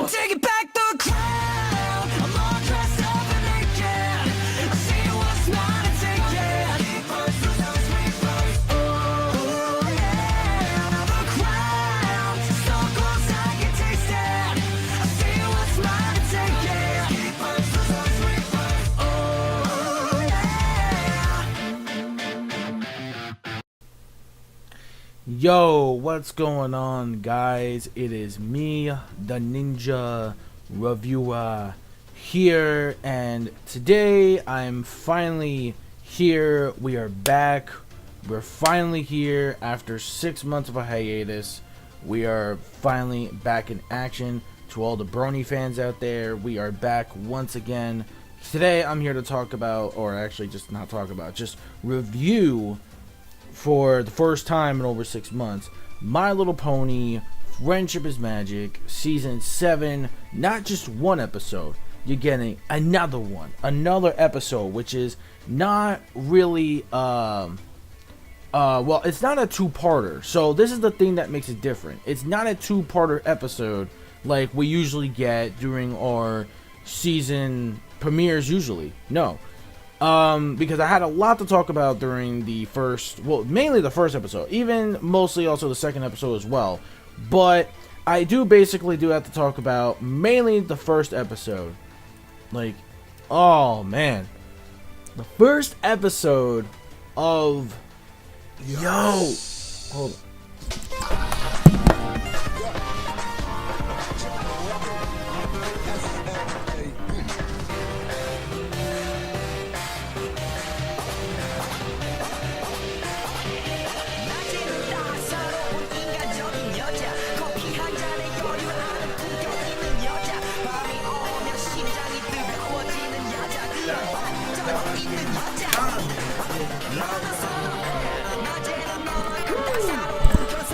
take it back the crown. I'm all dressed up and naked. I see what's mine and take it. Oh yeah, the crown. So close I can taste it. I see what's mine and take it. Oh yeah. Yo, what's going on, guys? It is me, the Ninja Reviewer, here, and today I'm finally here. We are back. We're finally here after 6 months of a hiatus. We are finally back in action. To all the Brony fans out there, we are back once again. Today I'm here to talk about, or actually just not talk about, just review for the first time in over 6 months, My Little Pony Friendship is Magic Season 7. Not just one episode, you're getting another one, another episode, which is not really well, it's not a two-parter. So this is the thing that makes it different. It's not a two-parter episode like we usually get during our season premieres usually. No. Because I had a lot to talk about during the first, well, mainly the first episode, even mostly also the second episode as well. But I do basically have to talk about mainly the first episode. Like, oh man, the first episode of, yo, hold on.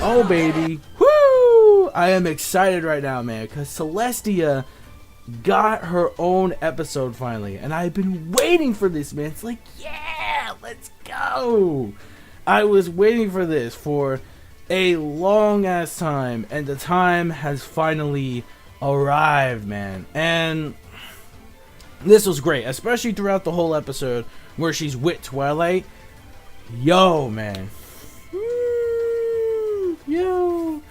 Oh baby, woo! I am excited right now, man, because Celestia got her own episode finally, and I've been waiting for this, man. It's like, yeah, let's go. I was waiting for this for a long ass time, and the time has finally arrived, man. And this was great, especially throughout the whole episode where she's with Twilight. Yo, man. Yo.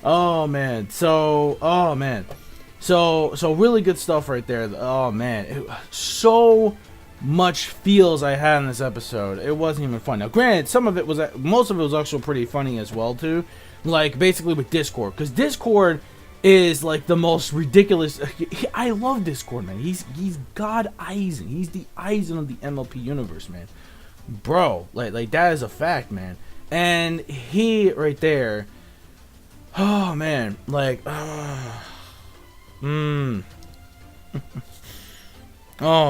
Oh man. So really good stuff right there. Oh man. So much feels I had in this episode. It wasn't even fun. Now granted, most of it was actually pretty funny as well too. Like basically with Discord, because Discord is like the most ridiculous. I love Discord, man. He's God Eisen. He's the Eisen of the MLP universe, man. Bro, like that is a fact, man. And he right there, oh man, like, oh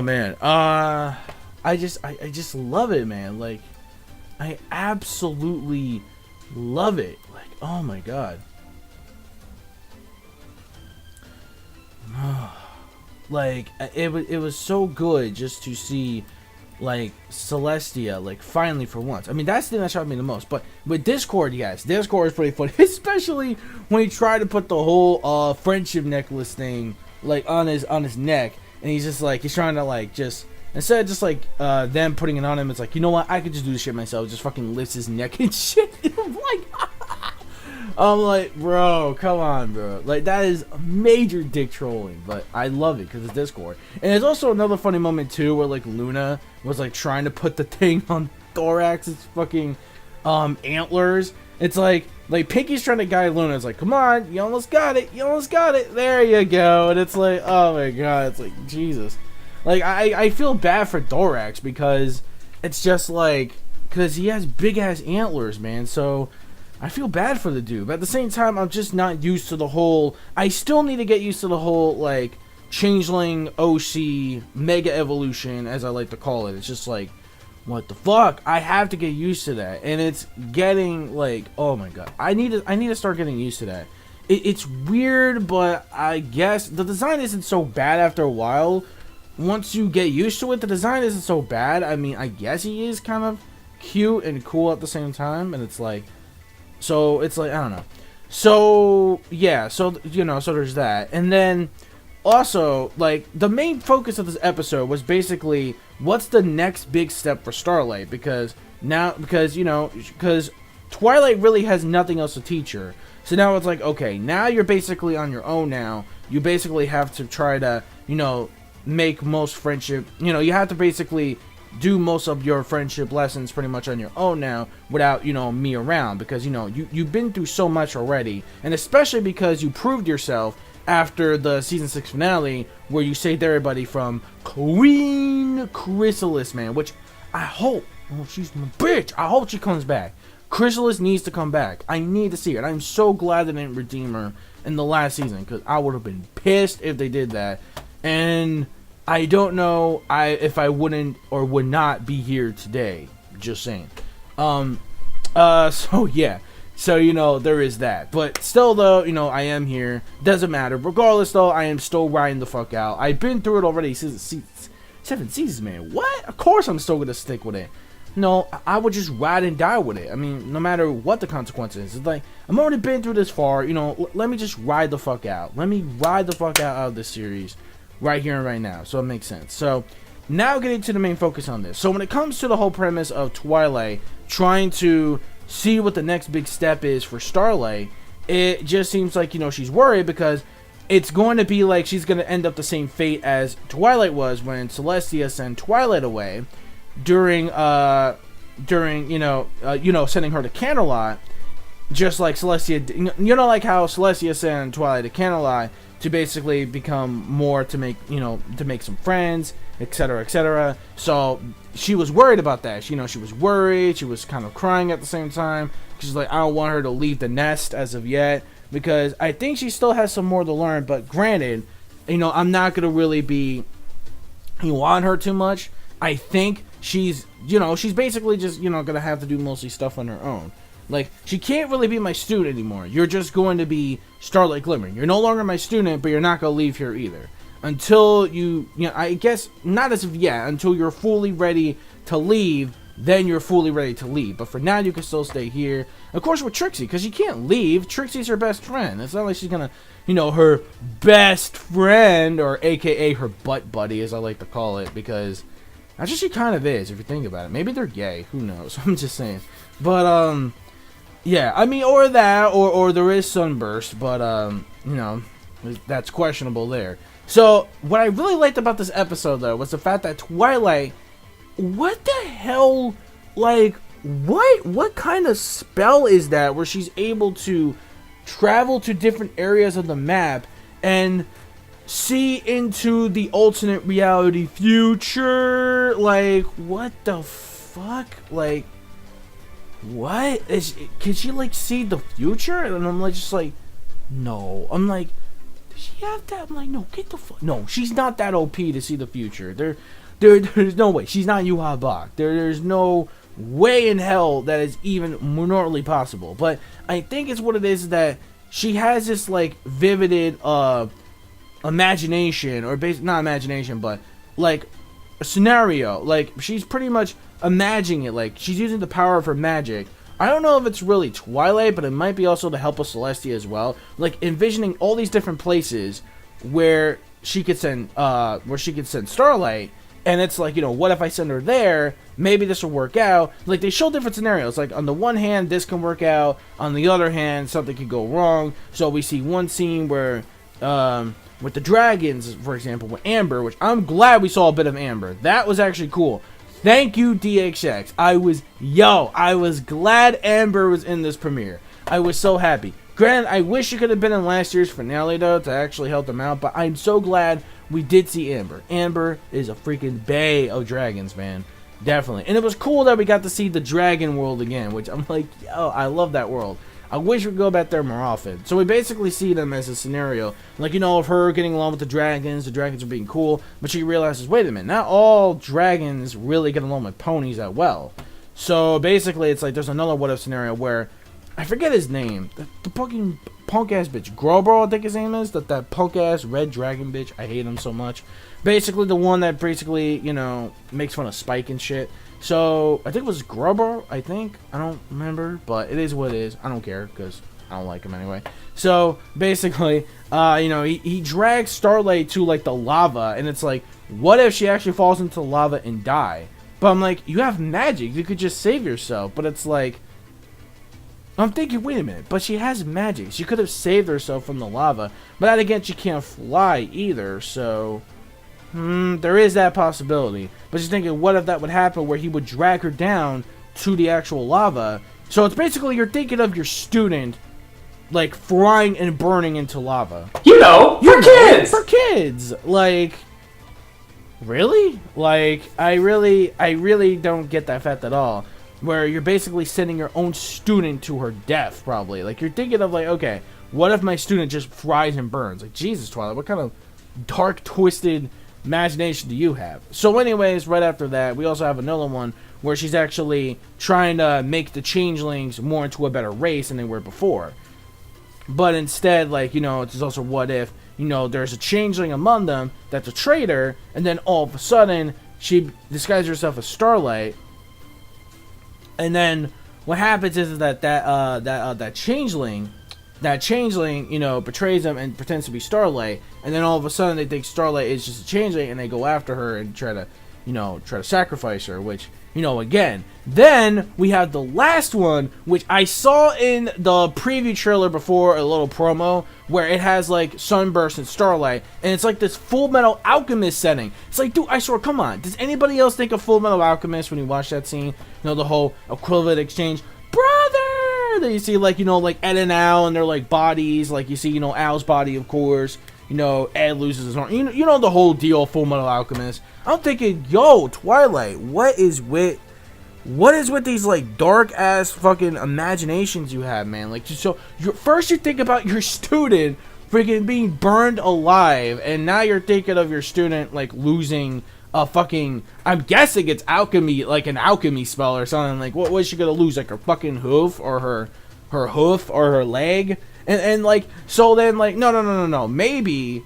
man, I just love it, man. Like, I absolutely love it. Like, oh my god. Like, it was so good just to see, like, Celestia, like, finally for once. I mean, that's the thing that shocked me the most. But with Discord, yes, Discord is pretty funny, especially when he tried to put the whole friendship necklace thing, like, on his neck, and he's just like, he's trying to, like, just instead of just like them putting it on him, it's like, you know what, I could just do this shit myself. Just fucking lifts his neck and shit. I'm like, bro, come on, bro. Like, that is major dick trolling, but I love it because it's Discord. And there's also another funny moment too where like Luna was like trying to put the thing on Thorax's fucking antlers. It's like Pinky's trying to guide Luna. It's like, come on, you almost got it, there you go. And it's like, oh my god, it's like, Jesus. Like, I feel bad for Thorax because it's just like, because he has big ass antlers, man. So I feel bad for the dude, but at the same time, I'm just not used to the whole, I still need to get used to the whole, like, Changeling OC Mega Evolution, as I like to call it. It's just like, what the fuck? I have to get used to that, and it's getting, like, oh my god. I need to start getting used to that. It's weird, but I guess the design isn't so bad after a while. Once you get used to it, the design isn't so bad. I mean, I guess he is kind of cute and cool at the same time, and it's like, so it's like, I don't know. So yeah, so so there's that, and then also like the main focus of this episode was basically what's the next big step for Starlight, because Twilight really has nothing else to teach her. So now it's like, okay, now you're basically on your own now. You basically have to try to, make most friendship, you have to basically do most of your friendship lessons pretty much on your own now without, me around, because, you've been through so much already. And especially because you proved yourself after the season 6 finale where you saved everybody from Queen Chrysalis, man, which I hope, she's my bitch, I hope she comes back. Chrysalis needs to come back. I need to see her. And I'm so glad they didn't redeem her in the last season, because I would have been pissed if they did that. And I don't know if I wouldn't or would not be here today. Just saying. So yeah. So, there is that. But still, though, I am here. Doesn't matter. Regardless, though, I am still riding the fuck out. I've been through it already. 7 seasons, man. What? Of course I'm still going to stick with it. No, I would just ride and die with it. I mean, no matter what the consequences. It's like, I'm already been through this far. Let me just ride the fuck out. Let me ride the fuck out of this series right here and right now. So it makes sense. So now getting to the main focus on this. So when it comes to the whole premise of Twilight trying to see what the next big step is for Starlight, it just seems like, she's worried because it's going to be like she's going to end up the same fate as Twilight was when Celestia sent Twilight away. During sending her to Candlelight, just like Celestia, like how Celestia sent Twilight to Candlelight to basically become more to make some friends, etc., etc. So she was worried about that. She was worried. She was kind of crying at the same time. She's like, I don't want her to leave the nest as of yet, because I think she still has some more to learn. But granted, I'm not gonna really be on her too much. I think she's basically just, gonna have to do mostly stuff on her own. Like, she can't really be my student anymore. You're just going to be Starlight Glimmering. You're no longer my student, but you're not gonna leave here either. Until I guess, not as of yet, until you're fully ready to leave, then you're fully ready to leave. But for now, you can still stay here. Of course, with Trixie, because you can't leave. Trixie's her best friend. It's not like she's gonna, her best friend, or AKA her butt buddy, as I like to call it, because actually, she kind of is, if you think about it. Maybe they're gay. Who knows? I'm just saying. But, yeah. I mean, or that, or there is Sunburst. But, that's questionable there. So, what I really liked about this episode, though, was the fact that Twilight, what the hell, like, what kind of spell is that where she's able to travel to different areas of the map and see into the alternate reality future? Like, what the fuck? Like, what can she like see the future? And I'm like, just like, no. I'm like, does she have that? I'm like, no, get the fuck. No, she's not that OP to see the future. There's no way. She's not Yuha Bach. There's no way in hell that is even minorly possible. But I think it's what it is, that she has this like vivid imagination, or not imagination, but like a scenario. Like, she's pretty much imagining it. Like, she's using the power of her magic. I don't know if it's really Twilight, but it might be also the help of Celestia as well. Like, envisioning all these different places where she could send Starlight. And it's like, what if I send her there? Maybe this will work out. Like, they show different scenarios. Like, on the one hand, this can work out. On the other hand, something could go wrong. So we see one scene where, with the dragons, for example, with Amber, which I'm glad we saw a bit of Amber. That was actually cool. Thank you, DXX. I was glad Amber was in this premiere. I was so happy. Granted, I wish she could have been in last year's finale, though, to actually help them out, but I'm so glad we did see Amber. Amber is a freaking bae of dragons, man. Definitely. And it was cool that we got to see the dragon world again, which I'm like, yo, I love that world. I wish we could go back there more often. So we basically see them as a scenario, like, of her getting along with the dragons are being cool, but she realizes, wait a minute, not all dragons really get along with ponies that well. So basically, it's like there's another what if scenario where, I forget his name, the fucking punk ass bitch, Grobro, I think his name is, that punk ass red dragon bitch, I hate him so much. Basically the one that basically, makes fun of Spike and shit. So, I think it was Grubber, I don't remember, but it is what it is. I don't care, because I don't like him anyway. So basically, he drags Starlight to like the lava, and it's like, what if she actually falls into lava and die? But I'm like, you have magic, you could just save yourself. But it's like, I'm thinking, wait a minute, but she has magic. She could have saved herself from the lava. But then again, she can't fly either, so there is that possibility. But she's thinking, what if that would happen where he would drag her down to the actual lava? So it's basically, you're thinking of your student like frying and burning into lava. For kids! For kids! Like, really? Like, I really don't get that fact at all. Where you're basically sending your own student to her death, probably. Like, you're thinking of like, okay, what if my student just fries and burns? Like, Jesus, Twilight, what kind of dark, twisted imagination do you have? So anyways, right after that, we also have another one where she's actually trying to make the changelings more into a better race than they were before. But instead, like, it's also what if, there's a changeling among them that's a traitor, and then all of a sudden, she disguises herself as Starlight, and then what happens is that changeling, betrays them and pretends to be Starlight, and then all of a sudden they think Starlight is just a changeling, and they go after her and try to sacrifice her, which, again. Then we have the last one, which I saw in the preview trailer before, a little promo, where it has like Sunburst and Starlight, and it's like this Full Metal Alchemist setting. It's like, dude, I swear, come on. Does anybody else think of Full Metal Alchemist when you watch that scene? The whole equivalent exchange, brother, that you see, like, like Ed and Al and their like bodies, like you see, Al's body, of course. Ed loses his arm. You know the whole deal, Full Metal Alchemist. I'm thinking, yo, Twilight, what is with these like dark ass fucking imaginations you have, man? Like, so first you think about your student freaking being burned alive, and now you're thinking of your student like losing a fucking, I'm guessing it's alchemy, like an alchemy spell or something. Like, what was she gonna lose? Like her fucking hoof or her hoof or her leg? And like, so then like, no. Maybe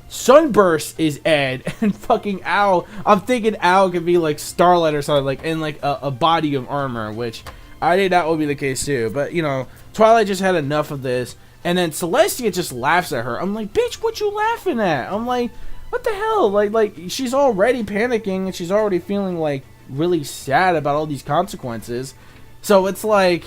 Sunburst is Ed, and fucking Al, I'm thinking Al could be like Starlight or something, like in like a body of armor, which I think that would be the case too. But Twilight just had enough of this, and then Celestia just laughs at her. I'm like, bitch, what you laughing at? I'm like, what the hell? Like she's already panicking, and she's already feeling like really sad about all these consequences. So it's like,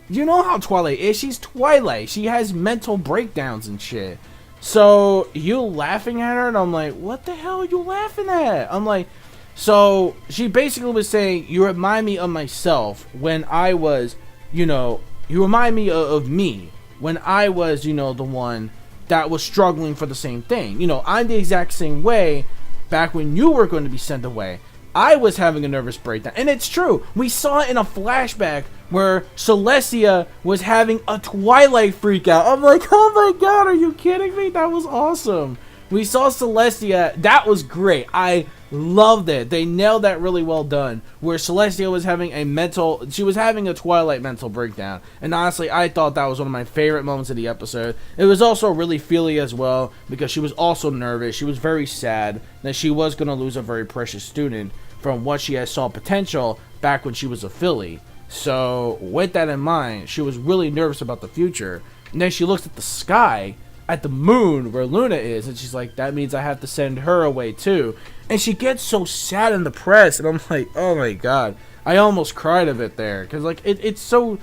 you know how Twilight is. She's Twilight. She has mental breakdowns and shit. So you laughing at her, and I'm like, what the hell are you laughing at? I'm like, so she basically was saying, you remind me of myself when I was, you remind me of me when I was, the one that was struggling for the same thing. I'm the exact same way back when you were going to be sent away. I was having a nervous breakdown. And it's true. We saw it in a flashback where Celestia was having a Twilight freak out. I'm like, oh my god, are you kidding me? That was awesome. We saw Celestia. That was great. I loved it. They nailed that really well done. Where Celestia was having a Twilight mental breakdown. And honestly, I thought that was one of my favorite moments of the episode. It was also really feely as well, because she was also nervous. She was very sad that she was going to lose a very precious student from what she had saw potential back when she was a filly. So with that in mind, she was really nervous about the future. And then she looks at the sky, at the moon where Luna is, and she's like, that means I have to send her away too. And she gets so sad and depressed, and I'm like, oh my god, I almost cried a bit there, because like it's so,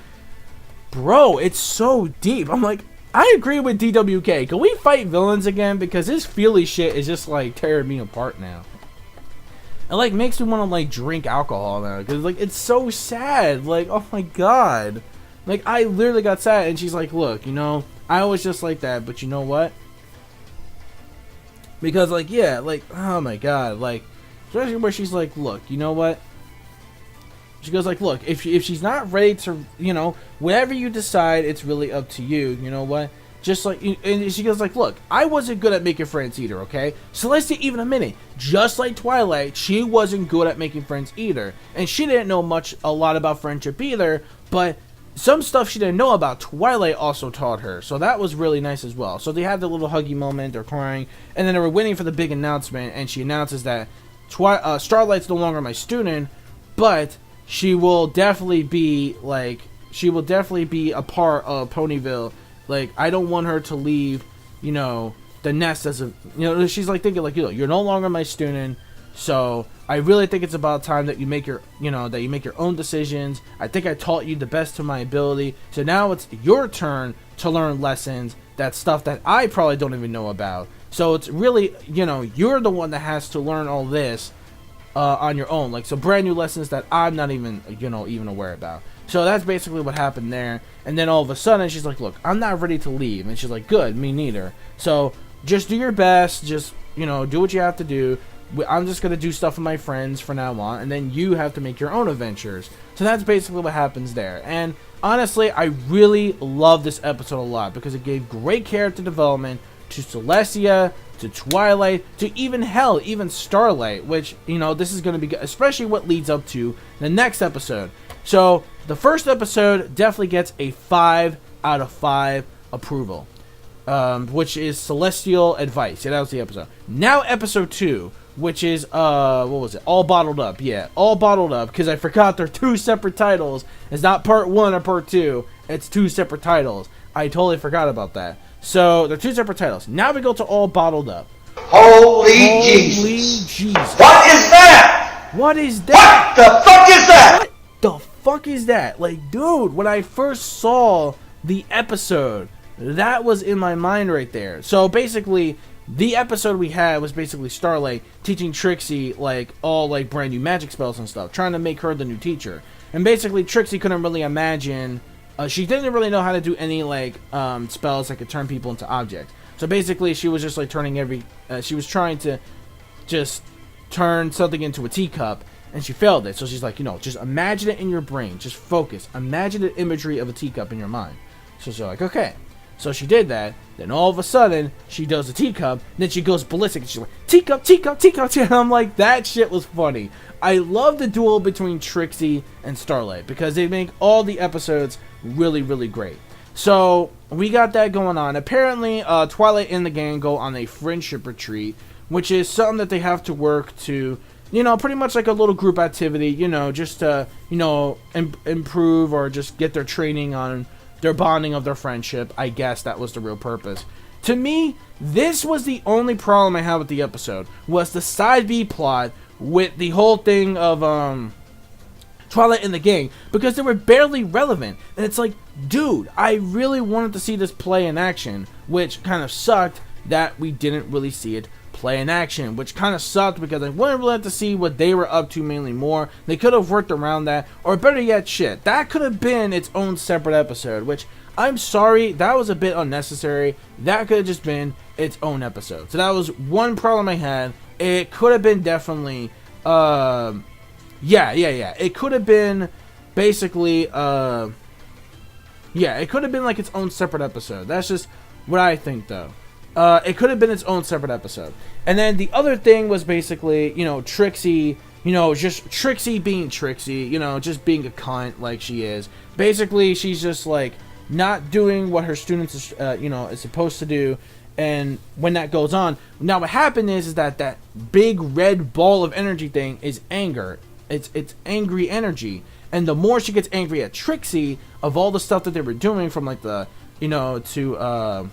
bro, it's so deep. I'm like, I agree with DWK. Can we fight villains again? Because this feely shit is just like tearing me apart now. It like makes me want to like drink alcohol now, because like it's so sad. Like, oh my god, like I literally got sad. And she's like, look, I was just like that, but you know what? Because like, yeah, like, oh my god, like, especially where she's like, look, you know what? She goes like, look, if she's not ready to, whatever you decide, it's really up to you. You know what? Just like, and she goes like, look, I wasn't good at making friends either, okay? Celestia even admitted, just like Twilight, she wasn't good at making friends either. And she didn't know a lot about friendship either, but some stuff she didn't know about, Twilight also taught her. So that was really nice as well. So they had the little huggy moment, they're crying, and then they were waiting for the big announcement, and she announces that Starlight's no longer my student, but she will definitely be, like, she will definitely be a part of Ponyville. Like, I don't want her to leave, you know, the nest as a, you know, she's like thinking like, you know, you're no longer my student. So I really think it's about time that you make your, you know, that you make your own decisions. I think I taught you the best of my ability. So now it's your turn to learn lessons. That stuff that I probably don't even know about. So it's really, you know, you're the one that has to learn all this on your own. Like, so brand new lessons that I'm not even, you know, even aware about. So that's basically what happened there. And then all of a sudden she's like, look, I'm not ready to leave. And she's like, good, me neither. So just do your best. Just, you know, do what you have to do. I'm just going to do stuff with my friends for now on, and then you have to make your own adventures. So that's basically what happens there. And honestly, I really love this episode a lot because it gave great character development to Celestia, to Twilight, to even hell, even Starlight, which, you know, this is going to be, especially what leads up to the next episode. So the first episode definitely gets a 5 out of 5 approval, which is Celestial Advice. Yeah, that was the episode. Now episode 2, which is, what was it? All Bottled Up. Yeah, All Bottled Up, because I forgot they're 2 separate titles. It's not part 1 or part 2. It's 2 separate titles. I totally forgot about that. So, they're 2 separate titles. Now we go to All Bottled Up. Holy Jesus. What is that? What is that? What the fuck is that? What the fuck is that? Like, dude, when I first saw the episode, that was in my mind right there. So, basically, the episode we had was basically Starlight teaching Trixie, like, all, like, brand new magic spells and stuff, trying to make her the new teacher. And basically, Trixie couldn't really imagine, she didn't really know how to do any, like, spells that could turn people into objects. So basically, she was just, like, she was trying to just turn something into a teacup, and she failed it. So she's like, you know, just imagine it in your brain, just focus, imagine the imagery of a teacup in your mind. So she's like, okay. So she did that. Then all of a sudden, she does a teacup. Then she goes ballistic. And she's like, teacup, teacup, teacup, teacup. And I'm like, that shit was funny. I love the duel between Trixie and Starlight because they make all the episodes really, really great. So we got that going on. Apparently, Twilight and the gang go on a friendship retreat, which is something that they have to work to, you know, pretty much like a little group activity, you know, just to, you know, improve or just get their training on their bonding of their friendship. I guess that was the real purpose. To me, this was the only problem I had with the episode, was the side B plot with the whole thing of Twilight and the gang, because they were barely relevant. And it's like, dude, I really wanted to see this play in action, which kind of sucked that we didn't really see it play in action, which kind of sucked because I wanted really to see what they were up to mainly more. They could have worked around that, or better yet, shit, that could have been its own separate episode, which I'm sorry, that was a bit unnecessary. That could have just been its own episode. So that was one problem I had. It could have been definitely, yeah. It could have been basically, yeah, it could have been like its own separate episode. That's just what I think, though. It could have been its own separate episode. And then the other thing was basically, you know, Trixie, you know, just Trixie being Trixie, you know, just being a cunt like she is. Basically, she's just like not doing what her students, you know, is supposed to do. And when that goes on, now what happened is that that big red ball of energy thing is anger. It's angry energy. And the more she gets angry at Trixie of all the stuff that they were doing, from like the, you know, to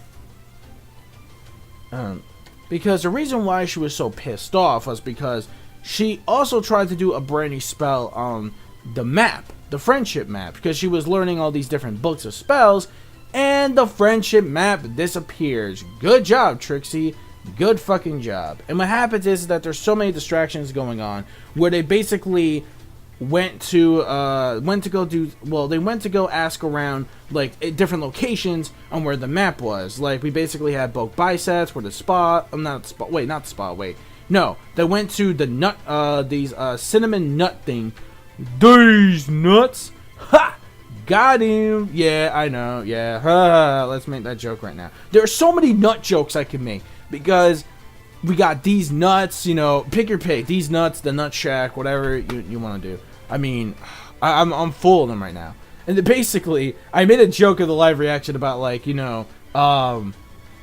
because the reason why she was so pissed off was because she also tried to do a brand new spell on the map, the friendship map, because she was learning all these different books of spells, and the friendship map disappears. Good job, Trixie. Good fucking job. And what happens is that there's so many distractions going on where they basically went to go ask around like at different locations on where the map was. Like, we basically had both biceps where the spot, no, they went to the nut, these cinnamon nut thing. These nuts, ha, got him. Yeah, I know. Yeah, let's make that joke right now. There are so many nut jokes I can make because we got these nuts, you know, pick your pick. These nuts, the nut shack, whatever you want to do. I mean, I'm full of them right now. And then basically, I made a joke of the live reaction about, like, you know,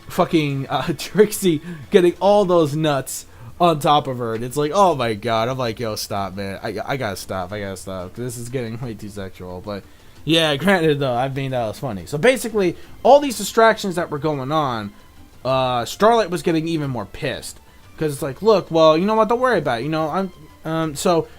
fucking Trixie getting all those nuts on top of her. And it's like, oh my god. I'm like, yo, stop, man. I gotta stop. This is getting way too sexual. But Yeah, granted though, I mean that was funny. So basically, all these distractions that were going on, Starlight was getting even more pissed because it's like, look, well, you know what? Don't worry about it. You know, so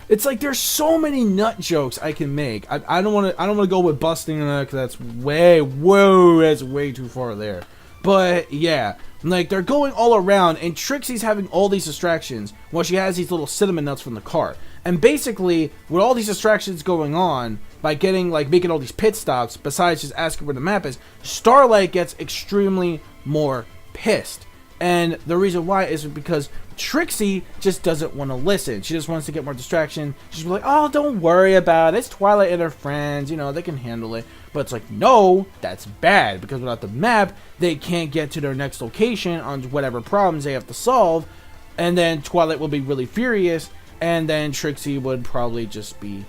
it's like there's so many nut jokes I can make. I don't want to go with busting on that because that's that's way too far there. But yeah, like they're going all around, and Trixie's having all these distractions while she has these little cinnamon nuts from the car. And basically, with all these distractions going on, by getting like making all these pit stops, besides just asking where the map is, Starlight gets extremely more pissed. And the reason why is because Trixie just doesn't want to listen. She just wants to get more distraction. She's like, oh, don't worry about it. It's Twilight and her friends. You know, they can handle it. But it's like, no, that's bad. Because without the map, they can't get to their next location on whatever problems they have to solve. And then Twilight will be really furious. And then Trixie would probably just be...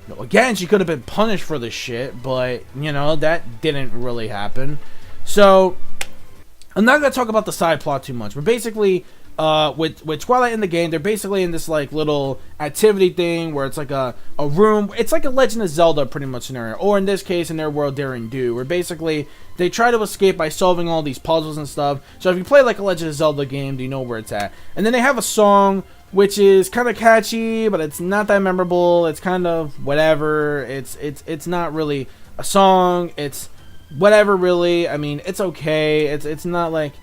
You know, again, she could have been punished for this shit. But, you know, that didn't really happen. So... I'm not gonna talk about the side plot too much, but basically, with Twilight in the game, they're basically in this like little activity thing where it's like a room. It's like a Legend of Zelda pretty much scenario, or in this case, in their world, Daring Do, where basically they try to escape by solving all these puzzles and stuff. So if you play like a Legend of Zelda game, you know where it's at. And then they have a song which is kind of catchy, but it's not that memorable. It's kind of whatever. It's not really a song. It's whatever, really. I mean, it's okay. It's not like...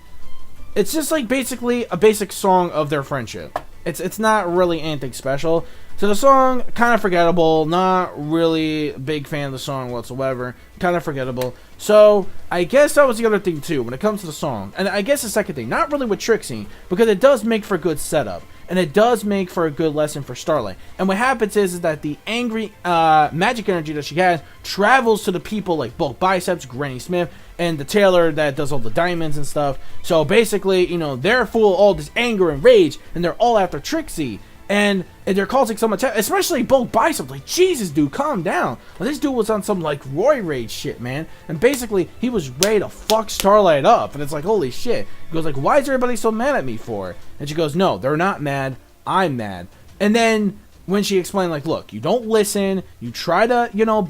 It's just like basically a basic song of their friendship. It's not really anything special. So the song, kind of forgettable. Not really a big fan of the song whatsoever. Kind of forgettable. So I guess that was the other thing too when it comes to the song. And I guess the second thing, not really with Trixie, because it does make for a good setup. And it does make for a good lesson for Starlight. And what happens is that the angry magic energy that she has travels to the people like Bulk Biceps, Granny Smith, and the tailor that does all the diamonds and stuff. So basically, you know, they're full of all this anger and rage, and they're all after Trixie. And they're causing so much, especially Bulk Biceps. Like, Jesus, dude, calm down. Well, this dude was on some, like, Roy Rage shit, man. And basically, he was ready to fuck Starlight up. And it's like, holy shit. He goes like, why is everybody so mad at me for? And she goes, no, they're not mad. I'm mad. And then when she explained, like, look, you don't listen. You try to, you know,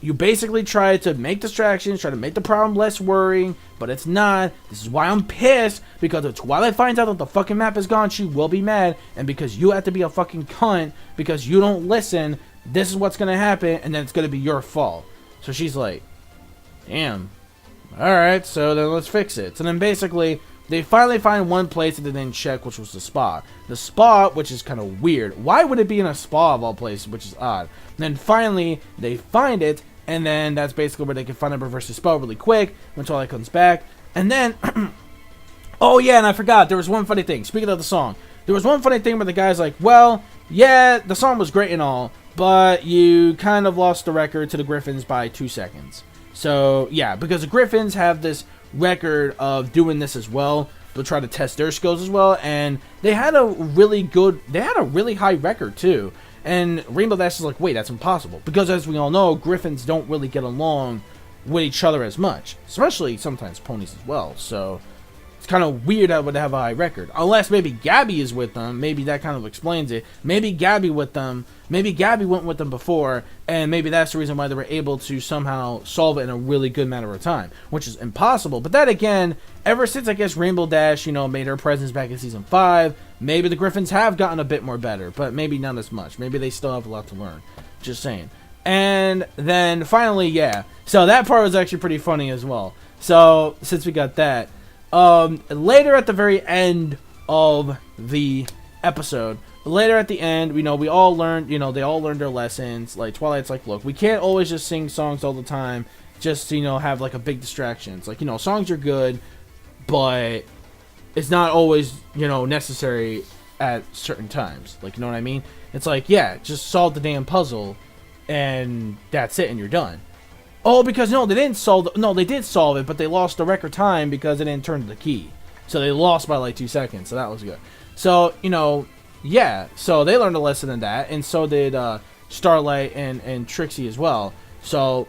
you basically try to make distractions, try to make the problem less worrying, but it's not. This is why I'm pissed, because if Twilight finds out that the fucking map is gone, she will be mad, and because you have to be a fucking cunt, because you don't listen, this is what's gonna happen, and then it's gonna be your fault. So she's like, damn. Alright, so then let's fix it. So then basically, they finally find one place that they didn't check, which was the spa. The spa, which is kind of weird. Why would it be in a spa of all places, which is odd? And then finally, they find it, and then that's basically where they can find a reverse the spell really quick when Twilight comes back. And then, oh yeah, and I forgot, there was one funny thing. Speaking of the song, there was one funny thing where the guy's like, well, yeah, the song was great and all, but you kind of lost the record to the Griffins by 2 seconds. So, yeah, because the Griffins have this record of doing this as well. They'll try to test their skills as well, and they had a really high record too. And Rainbow Dash is like, wait, that's impossible. Because as we all know, Griffins don't really get along with each other as much. Especially sometimes ponies as well. So it's kind of weird that would have a high record. Unless maybe Gabby is with them. Maybe that kind of explains it. Maybe Gabby with them. Maybe Gabby went with them before. And maybe that's the reason why they were able to somehow solve it in a really good matter of time. Which is impossible. But that again, ever since I guess Rainbow Dash, you know, made her presence back in Season 5, maybe the Griffins have gotten a bit more better. But maybe not as much. Maybe they still have a lot to learn. Just saying. And then finally, yeah. So that part was actually pretty funny as well. So since we got that. Later at the very end of the episode, later at the end, we all learned, they all learned their lessons. Like, Twilight's like, look, we can't always just sing songs all the time, just to, have like a big distraction. It's like, songs are good, but it's not always, necessary at certain times. Like, you know what I mean? It's like, yeah, just solve the damn puzzle, and that's it, and you're done. Oh, because no, they didn't solve. No, they did solve it, but they lost the record time because they didn't turn the key. So they lost by like 2 seconds. So that was good. So yeah. So they learned a lesson in that, and so did Starlight and Trixie as well. So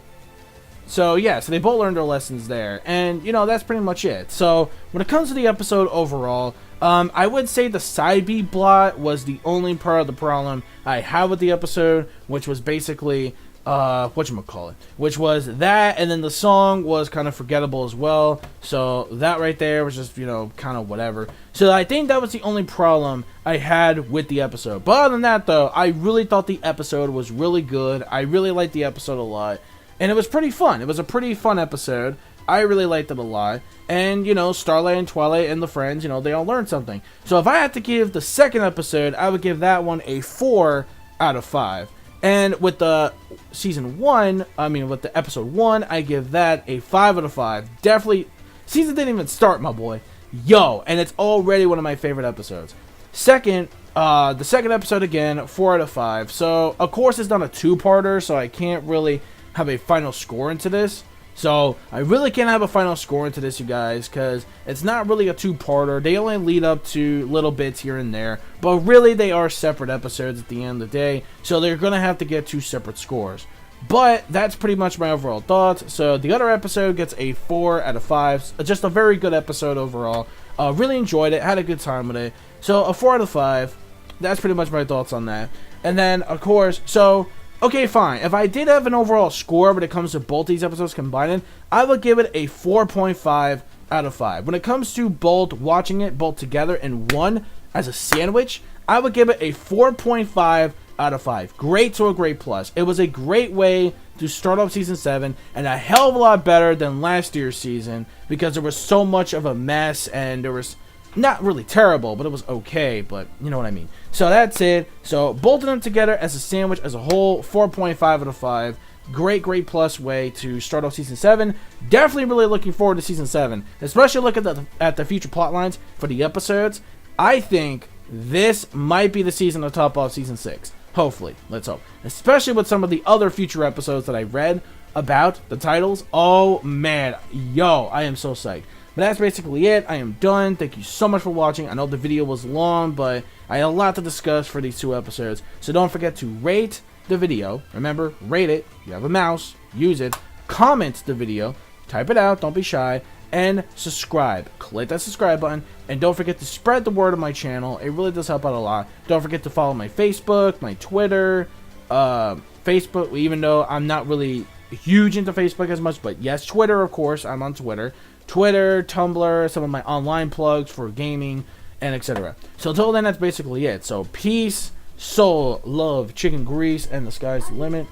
yeah. So they both learned their lessons there, and that's pretty much it. So when it comes to the episode overall, I would say the side B plot was the only part of the problem I had with the episode, which was basically whatchamacallit, which was that, and then the song was kind of forgettable as well, so that right there was just, you know, kind of whatever. So I think that was the only problem I had with the episode. But other than that, though, I really thought the episode was really good. I really liked the episode a lot, and it was pretty fun. It was a pretty fun episode. I really liked it a lot, and, you know, Starlight and Twilight and the friends, you know, they all learned something. So if I had to give the second episode, I would give that one a 4 out of 5. And with the with the episode 1, I give that a 5 out of 5. Definitely, season didn't even start, my boy. Yo, and it's already one of my favorite episodes. Second, the second episode again, 4 out of 5. So, of course, it's not a two-parter, so I can't really have a final score into this. So, I really can't have a final score into this, you guys, because it's not really a two-parter. They only lead up to little bits here and there, but really they are separate episodes at the end of the day, so they're going to have to get 2 separate scores. But that's pretty much my overall thoughts. So, the other episode gets a 4 out of 5. Just a very good episode overall. Really enjoyed it, had a good time with it. So, a 4 out of 5. That's pretty much my thoughts on that. And then, of course, so... okay, fine. If I did have an overall score when it comes to both these episodes combined, I would give it a 4.5 out of 5. When it comes to both watching it both together in one as a sandwich, I would give it a 4.5 out of 5. Great to a great plus. It was a great way to start off season 7, and a hell of a lot better than last year's season, because there was so much of a mess, and there was... not really terrible, but it was okay, but you know what I mean. So that's it. So both of them together as a sandwich as a whole, 4.5 out of 5. Great plus way to start off season 7. Definitely really looking forward to season 7, especially look at the future plot lines for the episodes. I think this might be the season to top off season 6. Hopefully, let's hope. Especially with some of the other future episodes that I read about the titles. Oh man, yo, I am so psyched. But that's basically it. I am done. Thank you so much for watching. I know the video was long, but I had a lot to discuss for these 2 episodes. So don't forget to rate the video. Remember, rate it. You have a mouse. Use it. Comment the video. Type it out. Don't be shy. And subscribe. Click that subscribe button. And don't forget to spread the word of my channel. It really does help out a lot. Don't forget to follow my Facebook, my Twitter, Facebook, even though I'm not really huge into Facebook as much. But yes, Twitter, of course. I'm on Twitter. Twitter, Tumblr, some of my online plugs for gaming, and etc. So until then, that's basically it. So peace, soul, love, chicken grease, and the sky's the limit.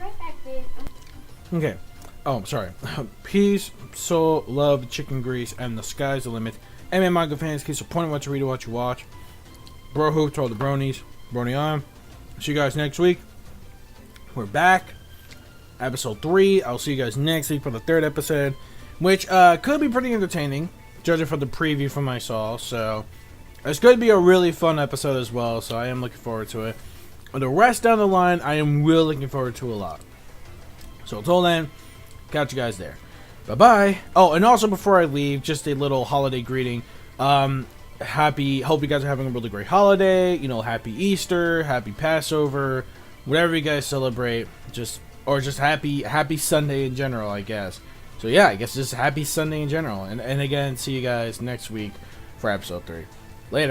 Okay. Oh, sorry. Peace, soul, love, chicken grease, and the sky's the limit. MMA manga fans, keep supporting what you read or what you watch. Bro hoop to all the bronies. Brony on. See you guys next week. We're back. Episode 3. I'll see you guys next week for the 3rd episode, which could be pretty entertaining, judging from the preview from I saw. So it's going to be a really fun episode as well, so I am looking forward to it. And the rest down the line, I am really looking forward to a lot. So until then, catch you guys there. Bye-bye. Oh, and also before I leave, just a little holiday greeting. Hope you guys are having a really great holiday. You know, happy Easter, happy Passover, whatever you guys celebrate. Just happy Sunday in general, I guess. So yeah, I guess just happy Sunday in general. And again, see you guys next week for episode 3. Later.